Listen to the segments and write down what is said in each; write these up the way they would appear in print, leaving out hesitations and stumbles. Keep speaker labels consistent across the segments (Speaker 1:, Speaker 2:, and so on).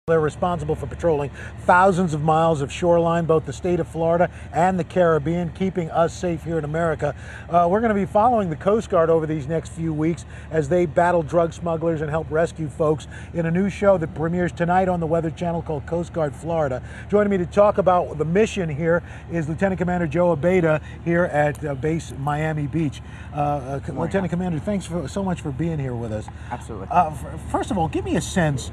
Speaker 1: They're responsible for patrolling thousands of miles of shoreline, both the state of Florida and the Caribbean, keeping us safe here in America. We're going to be following the Coast Guard over these next few weeks as they battle drug smugglers and help rescue folks in a new show that premieres tonight on the Weather Channel called Coast Guard Florida. Joining me to talk about the mission here is Lieutenant Commander Joe Abeyta here at base Miami Beach. Lieutenant Commander, thanks so much for being here with us.
Speaker 2: Absolutely.
Speaker 1: First of all, give me a sense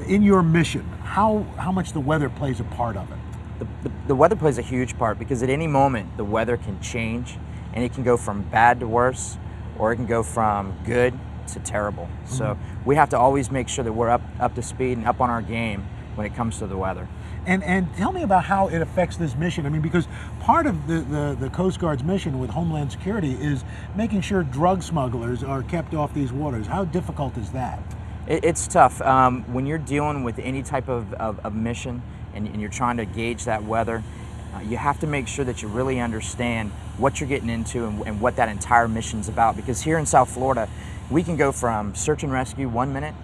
Speaker 1: in your mission, how much the weather plays a part of it.
Speaker 2: The weather plays a huge part because at any moment the weather can change and it can go from bad to worse, or it can go from good to terrible. So we have to always make sure that we're up to speed and up on our game when it comes to the weather.
Speaker 1: And tell me about how it affects this mission. I mean, because part of the Coast Guard's mission with Homeland Security is making sure drug smugglers are kept off these waters. How difficult is that?
Speaker 2: It's tough. When you're dealing with any type of mission and you're trying to gauge that weather, you have to make sure that you really understand what you're getting into and what that entire mission's about. Because here in South Florida, we can go from search and rescue 1 minute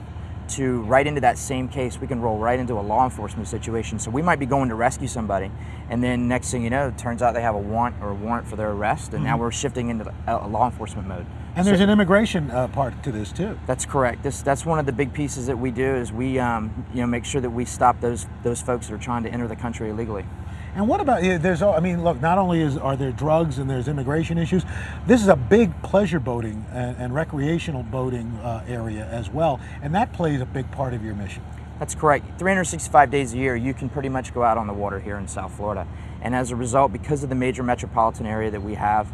Speaker 2: to right into that same case. We can roll right into a law enforcement situation. So we might be going to rescue somebody, and then next thing you know, it turns out they have a warrant for their arrest, and now we're shifting into a law enforcement mode.
Speaker 1: And there's an immigration part to this too.
Speaker 2: That's correct. That's one of the big pieces that we do is we make sure that we stop those folks that are trying to enter the country illegally.
Speaker 1: And what about, I mean, look, not only are there drugs and there's immigration issues, this is a big pleasure boating and recreational boating area as well, and that plays a big part of your mission.
Speaker 2: That's correct. 365 days a year, you can pretty much go out on the water here in South Florida. And as a result, because of the major metropolitan area that we have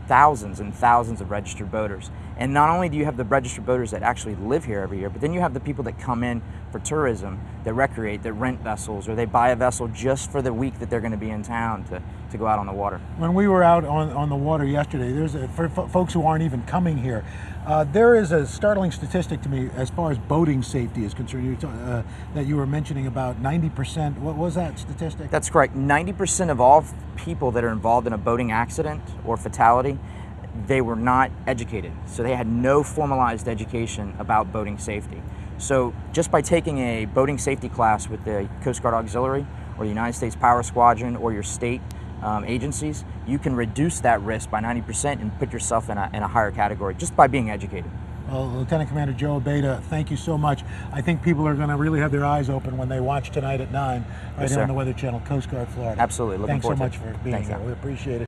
Speaker 2: thousands and thousands of registered boaters. And not only do you have the registered boaters that actually live here every year, but then you have the people that come in for tourism, that recreate, that rent vessels, or they buy a vessel just for the week that they're going to be in town to go out on the water. When
Speaker 1: we were out on the water yesterday, for folks who aren't even coming here, there is a startling statistic to me as far as boating safety is concerned. That you were mentioning about 90%. What was that statistic?
Speaker 2: That's correct. 90% of all people that are involved in a boating accident or fatality, they were not educated. So they had no formalized education about boating safety. So just by taking a boating safety class with the Coast Guard Auxiliary or the United States Power Squadron or your state agencies, you can reduce that risk by 90% and put yourself in a higher category just by being educated.
Speaker 1: Well, Lieutenant Commander Joe Abeyta, thank you so much. I think people are going to really have their eyes open when they watch tonight at 9 right here on the Weather Channel, Coast Guard Florida.
Speaker 2: Absolutely.
Speaker 1: Thanks so much for being here. We appreciate it.